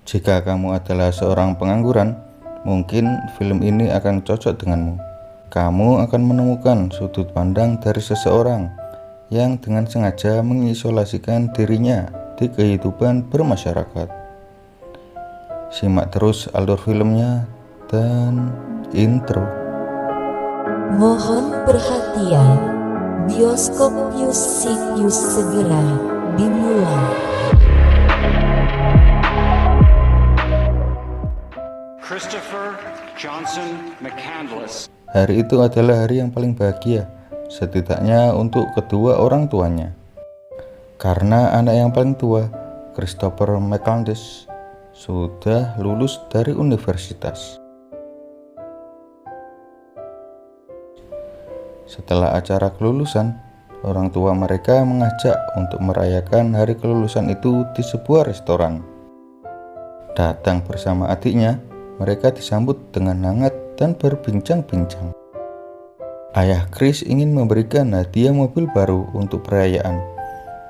Jika kamu adalah seorang pengangguran, mungkin film ini akan cocok denganmu. Kamu akan menemukan sudut pandang dari seseorang yang dengan sengaja mengisolasikan dirinya di kehidupan bermasyarakat. Simak terus alur filmnya dan intro. Mohon perhatian, bioskop Yus segera dimulai. Christopher Johnson McCandless. Hari itu adalah hari yang paling bahagia, setidaknya untuk kedua orang tuanya. Karena anak yang paling tua, Christopher McCandless, sudah lulus dari universitas. Setelah acara kelulusan, orang tua mereka mengajak untuk merayakan hari kelulusan itu di sebuah restoran. Datang bersama adiknya, mereka disambut dengan hangat dan berbincang-bincang. Ayah Chris ingin memberikan hadiah mobil baru untuk perayaan,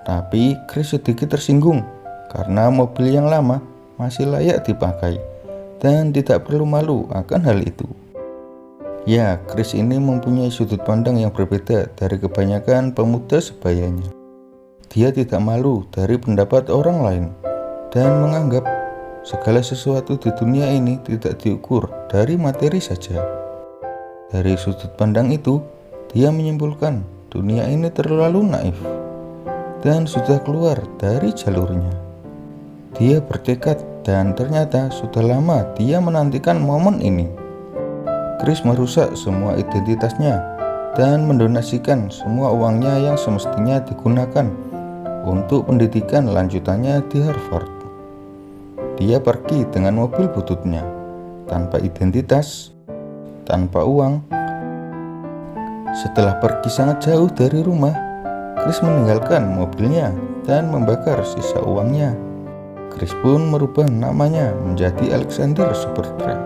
tapi Chris sedikit tersinggung karena mobil yang lama masih layak dipakai dan tidak perlu malu akan hal itu. Ya, Chris ini mempunyai sudut pandang yang berbeda dari kebanyakan pemuda sebayanya. Dia tidak malu dari pendapat orang lain dan menganggap segala sesuatu di dunia ini tidak diukur dari materi saja. Dari sudut pandang itu, dia menyimpulkan dunia ini terlalu naif dan sudah keluar dari jalurnya. Dia bertekad dan ternyata sudah lama dia menantikan momen ini. Chris merusak semua identitasnya dan mendonasikan semua uangnya yang semestinya digunakan untuk pendidikan lanjutannya di Harvard. Dia pergi dengan mobil bututnya, tanpa identitas, tanpa uang. Setelah pergi sangat jauh dari rumah, Chris meninggalkan mobilnya dan membakar sisa uangnya. Chris pun merubah namanya menjadi Alexander Supertramp.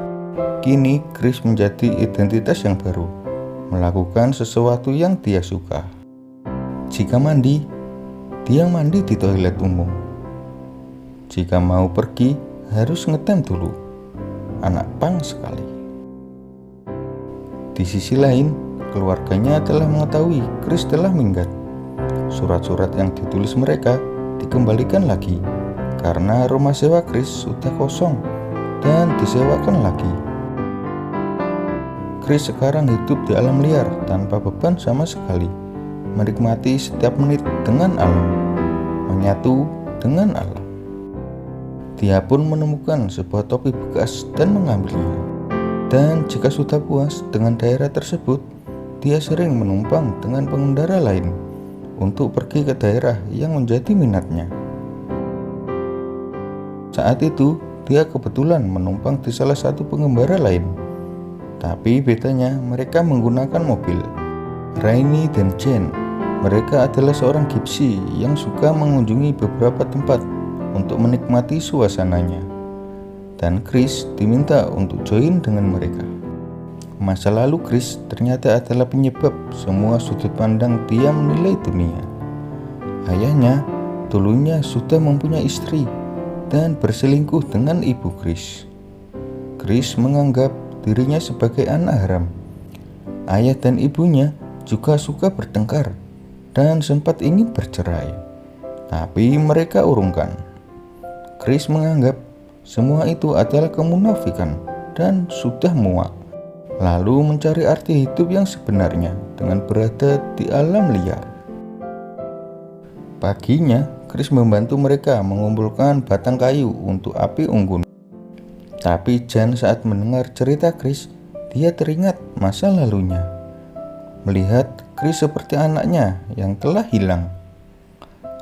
Kini Chris menjadi identitas yang baru, melakukan sesuatu yang dia suka. Jika mandi, dia mandi di toilet umum. Jika mau pergi, harus ngetem dulu. Anak pang sekali. Di sisi lain, keluarganya telah mengetahui Chris telah minggat. Surat-surat yang ditulis mereka dikembalikan lagi karena rumah sewa Chris sudah kosong dan disewakan lagi. Chris sekarang hidup di alam liar tanpa beban sama sekali, menikmati setiap menit dengan alam, menyatu dengan alam. Dia pun menemukan sebuah topi bekas dan mengambilnya. Dan jika sudah puas dengan daerah tersebut, dia sering menumpang dengan pengendara lain untuk pergi ke daerah yang menjadi minatnya. Saat itu, dia kebetulan menumpang di salah satu pengembara lain. Tapi bedanya, mereka menggunakan mobil. Rainy dan Jane, mereka adalah seorang gypsy yang suka mengunjungi beberapa tempat untuk menikmati suasananya, dan Chris diminta untuk join dengan mereka. Masa lalu Chris ternyata adalah penyebab semua sudut pandang dia menilai dunia. Ayahnya dulunya sudah mempunyai istri dan berselingkuh dengan ibu Chris. Chris menganggap dirinya sebagai anak haram. Ayah dan ibunya juga suka bertengkar dan sempat ingin bercerai, tapi mereka urungkan. Chris menganggap semua itu adalah kemunafikan dan sudah muak, lalu mencari arti hidup yang sebenarnya dengan berada di alam liar. Paginya, Chris membantu mereka mengumpulkan batang kayu untuk api unggun. Tapi Jan saat mendengar cerita Chris, dia teringat masa lalunya. Melihat Chris seperti anaknya yang telah hilang,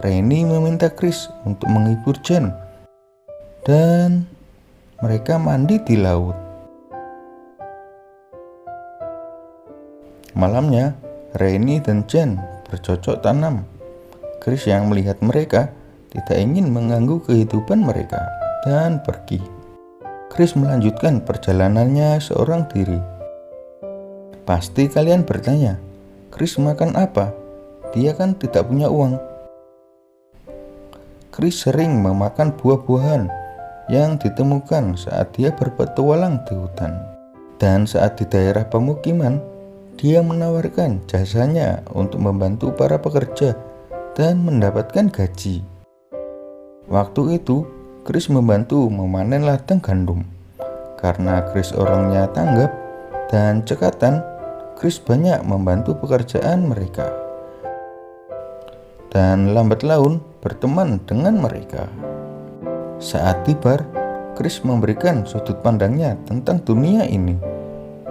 Rainy meminta Chris untuk menghibur Jan, dan mereka mandi di laut. Malamnya, Rainy dan Jan bercocok tanam. Chris yang melihat mereka tidak ingin mengganggu kehidupan mereka dan pergi. Chris melanjutkan perjalanannya seorang diri. Pasti kalian bertanya, Chris makan apa? Dia kan tidak punya uang. Chris sering memakan buah-buahan yang ditemukan saat dia berpetualang di hutan. Dan saat di daerah pemukiman, dia menawarkan jasanya untuk membantu para pekerja dan mendapatkan gaji. Waktu itu, Chris membantu memanen ladang gandum. Karena Chris orangnya tanggap dan cekatan, Chris banyak membantu pekerjaan mereka. Dan lambat laun berteman dengan mereka. Saat tiba, Chris memberikan sudut pandangnya tentang dunia ini.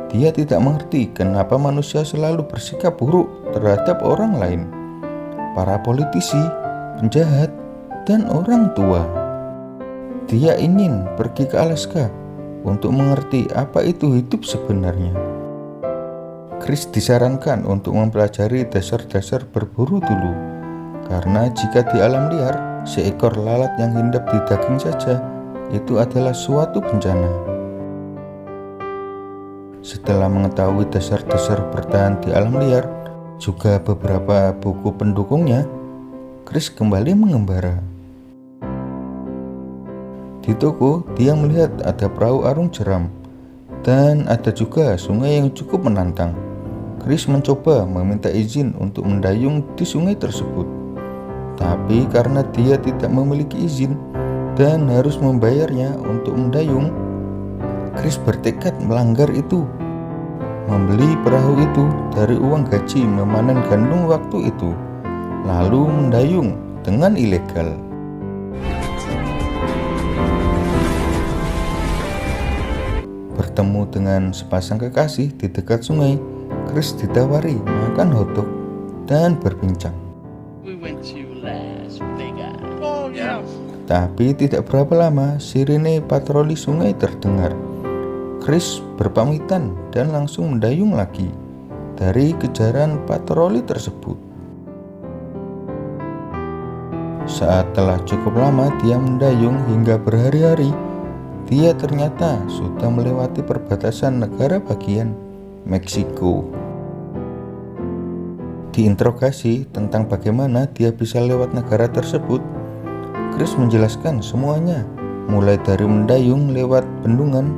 Dia tidak mengerti kenapa manusia selalu bersikap buruk terhadap orang lain, para politisi, penjahat, dan orang tua. Dia ingin pergi ke Alaska untuk mengerti apa itu hidup sebenarnya. Chris disarankan untuk mempelajari dasar-dasar berburu dulu, karena jika di alam liar, seekor lalat yang hinggap di daging saja itu adalah suatu bencana. Setelah mengetahui dasar-dasar bertahan di alam liar, juga beberapa buku pendukungnya, Chris kembali mengembara. Di toko, dia melihat ada perahu arung jeram, dan ada juga sungai yang cukup menantang. Chris mencoba meminta izin untuk mendayung di sungai tersebut. Tapi karena dia tidak memiliki izin dan harus membayarnya untuk mendayung, Chris bertekad melanggar itu. Membeli perahu itu dari uang gaji memanen gandum waktu itu, lalu mendayung dengan ilegal. Bertemu dengan sepasang kekasih di dekat sungai, Chris ditawari makan hotdog dan berbincang. Tapi tidak berapa lama sirene patroli sungai terdengar. Chris berpamitan dan langsung mendayung lagi dari kejaran patroli tersebut. Saat telah cukup lama dia mendayung hingga berhari-hari, dia ternyata sudah melewati perbatasan negara bagian Meksiko. Diinterogasi tentang bagaimana dia bisa lewat negara tersebut, Chris menjelaskan semuanya, mulai dari mendayung lewat bendungan,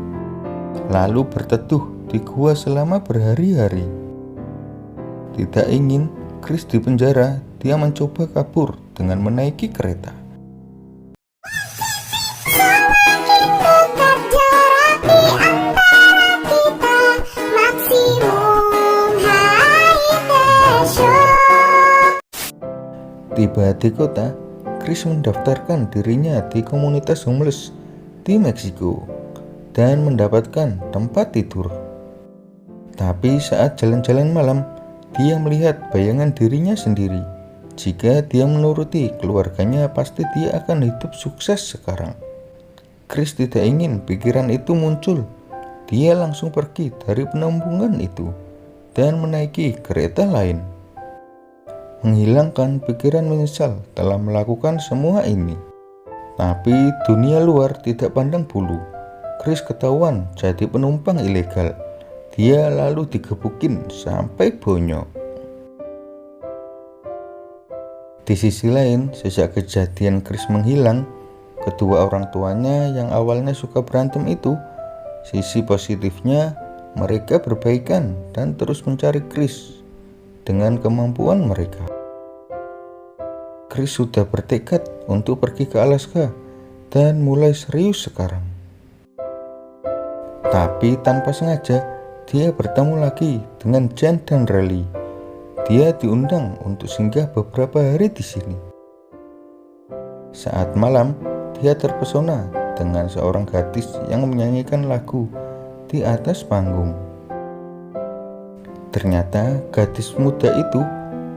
lalu berteduh di gua selama berhari-hari. Tidak ingin Chris dipenjara, dia mencoba kabur dengan menaiki kereta. Tiba di kota, Chris mendaftarkan dirinya di komunitas homeless di Meksiko dan mendapatkan tempat tidur. Tapi saat jalan-jalan malam, dia melihat bayangan dirinya sendiri. Jika dia menuruti keluarganya, pasti dia akan hidup sukses sekarang. Chris tidak ingin pikiran itu muncul. Dia langsung pergi dari penampungan itu dan menaiki kereta lain. Menghilangkan pikiran menyesal telah melakukan semua ini. Tapi dunia luar tidak pandang bulu. Chris ketahuan jadi penumpang ilegal. Dia lalu digebukin sampai bonyok. Di sisi lain, sejak kejadian Chris menghilang, kedua orang tuanya yang awalnya suka berantem itu, sisi positifnya mereka berbaikan dan terus mencari Chris dengan kemampuan mereka. Chris sudah bertekad untuk pergi ke Alaska dan mulai serius sekarang. Tapi tanpa sengaja, dia bertemu lagi dengan Jen dan Riley. Dia diundang untuk singgah beberapa hari di sini. Saat malam, dia terpesona dengan seorang gadis yang menyanyikan lagu di atas panggung. Ternyata gadis muda itu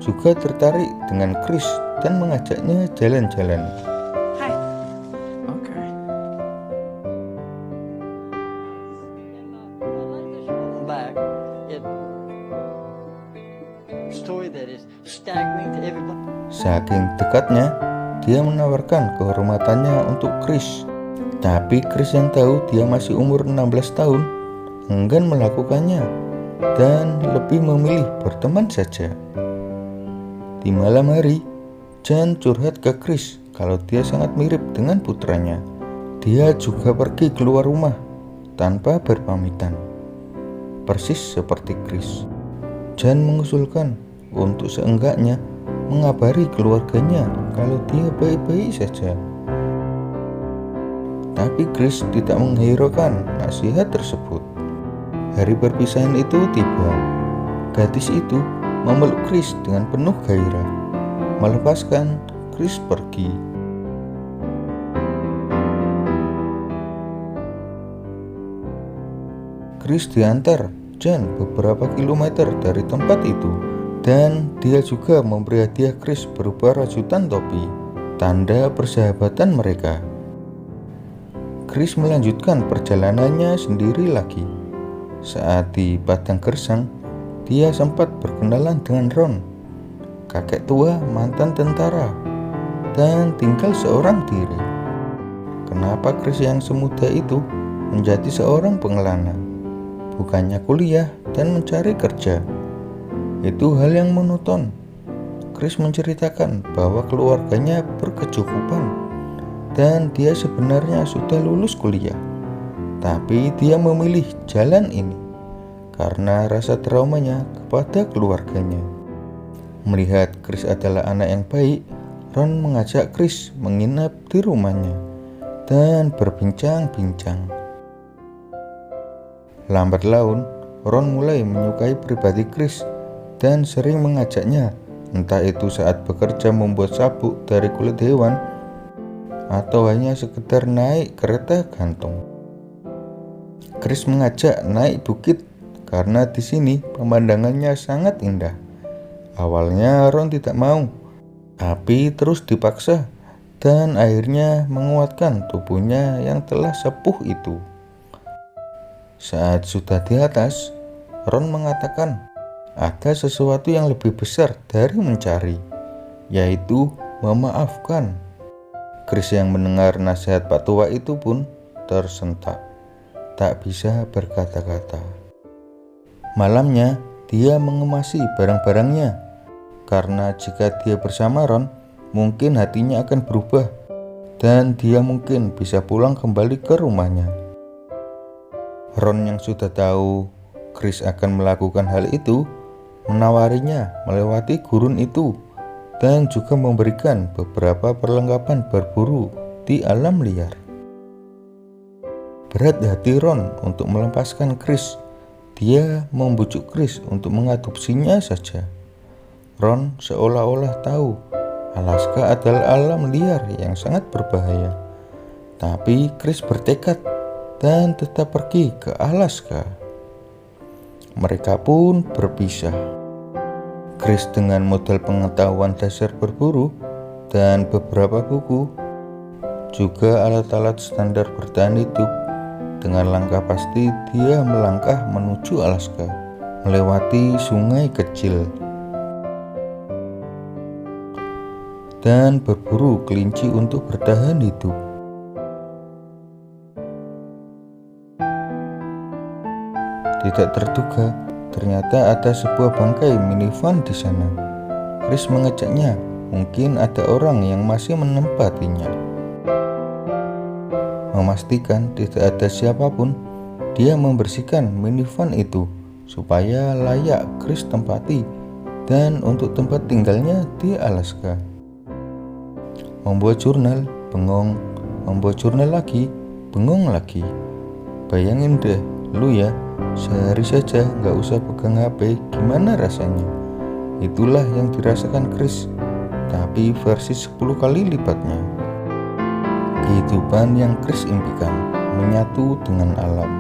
juga tertarik dengan Chris dan mengajaknya jalan-jalan. Hi. Okay. Back, story that is staggering to everybody. Saking dekatnya, dia menawarkan kehormatannya untuk Chris. Tapi Chris yang tahu dia masih umur 16 tahun, enggan melakukannya dan lebih memilih berteman saja. Di malam hari, Jen curhat ke Chris kalau dia sangat mirip dengan putranya. Dia juga pergi keluar rumah tanpa berpamitan. Persis seperti Chris, Jan mengusulkan untuk seenggaknya mengabari keluarganya kalau dia baik-baik saja. Tapi Chris tidak menghiraukan nasihat tersebut. Hari perpisahan itu tiba. Gadis itu memeluk Chris dengan penuh gairah. Melepaskan, Chris pergi. Chris diantar Jan beberapa kilometer dari tempat itu, dan dia juga memberi hadiah Chris berupa rajutan topi, tanda persahabatan mereka. Chris melanjutkan perjalanannya sendiri lagi. Saat di padang gersang, dia sempat berkenalan dengan Ron, kakek tua mantan tentara, dan tinggal seorang diri. Kenapa Chris yang semuda itu menjadi seorang pengelana? Bukannya kuliah dan mencari kerja. Itu hal yang monoton. Chris menceritakan bahwa keluarganya berkecukupan dan dia sebenarnya sudah lulus kuliah. Tapi dia memilih jalan ini karena rasa traumanya kepada keluarganya. Melihat Chris adalah anak yang baik, Ron mengajak Chris menginap di rumahnya dan berbincang-bincang. Lambat laun, Ron mulai menyukai pribadi Chris dan sering mengajaknya, entah itu saat bekerja membuat sabuk dari kulit hewan atau hanya sekedar naik kereta gantung. Chris mengajak naik bukit karena di sini pemandangannya sangat indah. Awalnya Ron tidak mau, tapi terus dipaksa dan akhirnya menguatkan tubuhnya yang telah sepuh itu. Saat sudah di atas, Ron mengatakan ada sesuatu yang lebih besar dari mencari, yaitu memaafkan. Chris yang mendengar nasihat Pak Tua itu pun tersentak, tak bisa berkata-kata. Malamnya, dia mengemasi barang-barangnya, karena jika dia bersama Ron, mungkin hatinya akan berubah, dan dia mungkin bisa pulang kembali ke rumahnya. Ron yang sudah tahu Chris akan melakukan hal itu, menawarinya melewati gurun itu dan juga memberikan beberapa perlengkapan berburu di alam liar. Berat hati Ron untuk melepaskan Chris. Dia membujuk Chris untuk mengadopsinya saja. Ron seolah-olah tahu Alaska adalah alam liar yang sangat berbahaya. Tapi Chris bertekad dan tetap pergi ke Alaska. Mereka pun berpisah. Chris dengan modal pengetahuan dasar berburu dan beberapa buku, juga alat-alat standar bertahan hidup, dengan langkah pasti dia melangkah menuju Alaska, melewati sungai kecil, dan berburu kelinci untuk bertahan hidup. Tidak terduga, ternyata ada sebuah bangkai minivan di sana. Chris mengejaknya, mungkin ada orang yang masih menempatinya. Memastikan tidak ada siapapun, dia membersihkan minivan itu supaya layak Chris tempati dan untuk tempat tinggalnya di Alaska. Membuat jurnal, bengong. Membuat jurnal lagi, bengong lagi. Bayangin deh, lu ya, sehari saja gak usah pegang HP, gimana rasanya? Itulah yang dirasakan Chris, tapi versi 10 kali lipatnya. Kehidupan yang Chris impikan, menyatu dengan alam.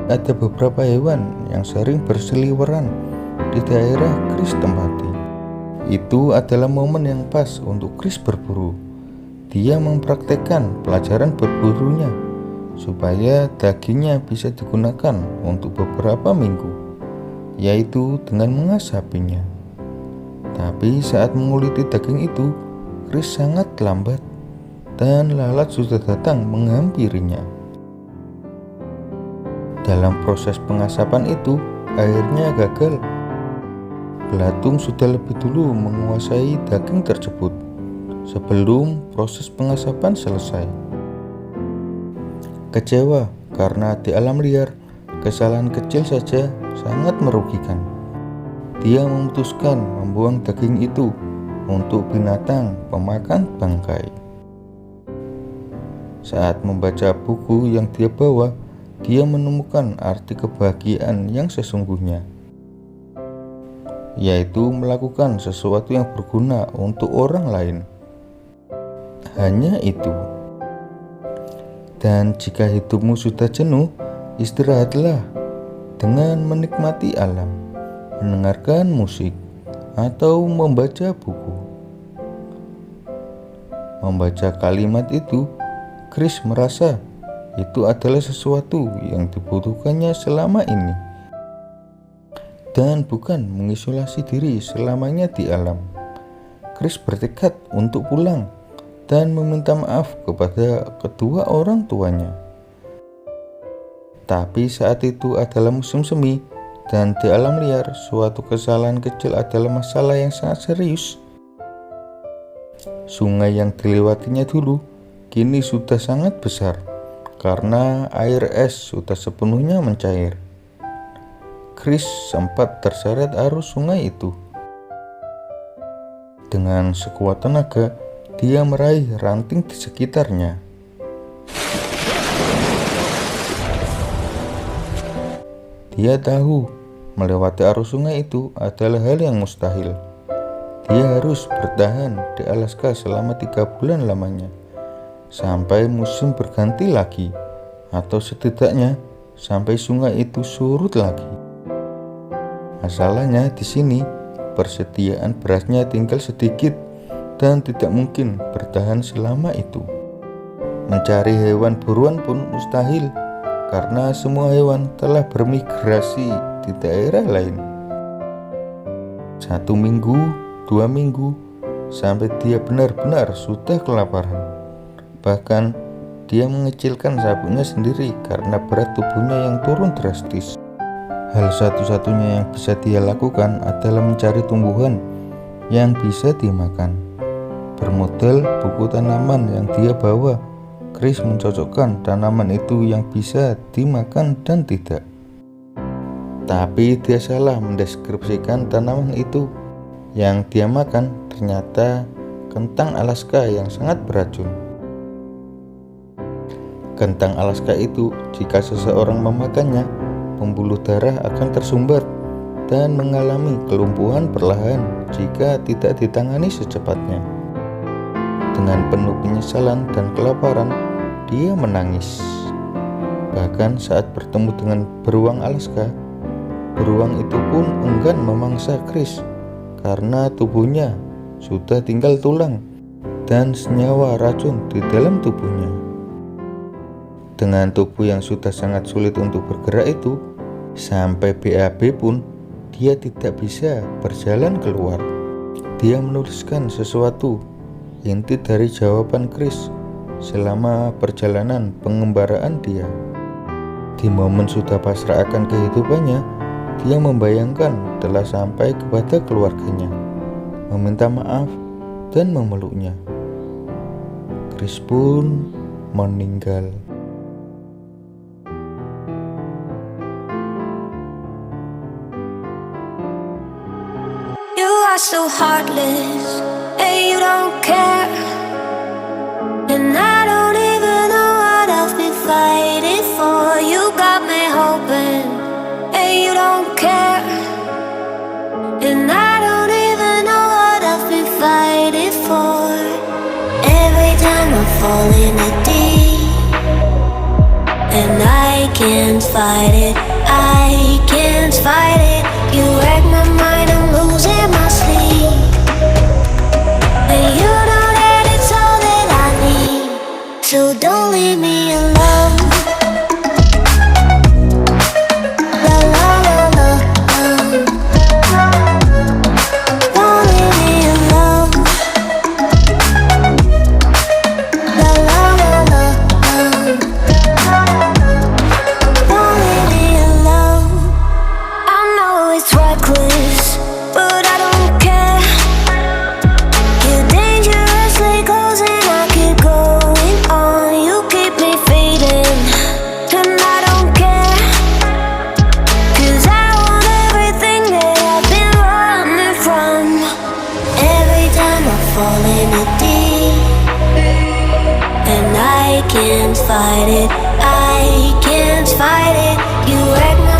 Ada beberapa hewan yang sering berseliweran di daerah Chris tempati. Itu adalah momen yang pas untuk Chris berburu. Dia mempraktekkan pelajaran berburunya supaya dagingnya bisa digunakan untuk beberapa minggu, yaitu dengan mengasapinya. Tapi saat menguliti daging itu, Chris sangat lambat dan lalat sudah datang menghampirinya. Dalam proses pengasapan itu, akhirnya gagal. Belatung sudah lebih dulu menguasai daging tersebut sebelum proses pengasapan selesai. Kecewa karena di alam liar, kesalahan kecil saja sangat merugikan. Dia memutuskan membuang daging itu untuk binatang pemakan bangkai. Saat membaca buku yang dia bawa, dia menemukan arti kebahagiaan yang sesungguhnya, yaitu melakukan sesuatu yang berguna untuk orang lain. Hanya itu. Dan jika hidupmu sudah jenuh, istirahatlah dengan menikmati alam, mendengarkan musik, atau membaca buku. Membaca kalimat itu, Chris merasa itu adalah sesuatu yang dibutuhkannya selama ini, dan bukan mengisolasi diri selamanya di alam. Chris bertekad untuk pulang dan meminta maaf kepada kedua orang tuanya. Tapi saat itu adalah musim semi, dan di alam liar suatu kesalahan kecil adalah masalah yang sangat serius. Sungai yang dilewatinya dulu kini sudah sangat besar karena air es sudah sepenuhnya mencair. Chris sempat terseret arus sungai itu. Dengan sekuat tenaga, dia meraih ranting di sekitarnya. Dia tahu melewati arus sungai itu adalah hal yang mustahil. Dia harus bertahan di Alaska selama 3 bulan lamanya, sampai musim berganti lagi, atau setidaknya sampai sungai itu surut lagi. Masalahnya di sini, persediaan berasnya tinggal sedikit dan tidak mungkin bertahan selama itu. Mencari hewan buruan pun mustahil karena semua hewan telah bermigrasi di daerah lain. 1 minggu, 2 minggu, sampai dia benar-benar sudah kelaparan. Bahkan dia mengecilkan sabuknya sendiri karena berat tubuhnya yang turun drastis. Hal satu-satunya yang bisa dia lakukan adalah mencari tumbuhan yang bisa dimakan. Bermodal buku tanaman yang dia bawa, Chris mencocokkan tanaman itu yang bisa dimakan dan tidak. Tapi dia salah mendeskripsikan tanaman itu. Yang dia makan ternyata kentang Alaska yang sangat beracun. Kentang Alaska itu, jika seseorang memakannya, pembuluh darah akan tersumbat dan mengalami kelumpuhan perlahan jika tidak ditangani secepatnya. Dengan penuh penyesalan dan kelaparan, dia menangis. Bahkan saat bertemu dengan beruang Alaska, beruang itu pun enggan memangsa Chris karena tubuhnya sudah tinggal tulang dan senyawa racun di dalam tubuhnya. Dengan tubuh yang sudah sangat sulit untuk bergerak itu, sampai BAB pun dia tidak bisa berjalan keluar. Dia menuliskan sesuatu, inti dari jawaban Chris selama perjalanan pengembaraan dia. Di momen sudah pasrah akan kehidupannya, dia membayangkan telah sampai kepada keluarganya, meminta maaf dan memeluknya. Chris pun meninggal. You are so heartless, and you don't care. And I don't even know what I've been fighting for. You got me hoping, and you don't care. And I don't even know what I've been fighting for. Every time I fall in the deep, and I can't fight it, I can't fight it. You wreck my mind, I'm losing my sleep. And you know that it's all that I need, so don't leave me alone. La la la la, don't leave me alone. La la la la, don't leave me alone. I know it's reckless, can't fight it. I can't fight it. You wreck me.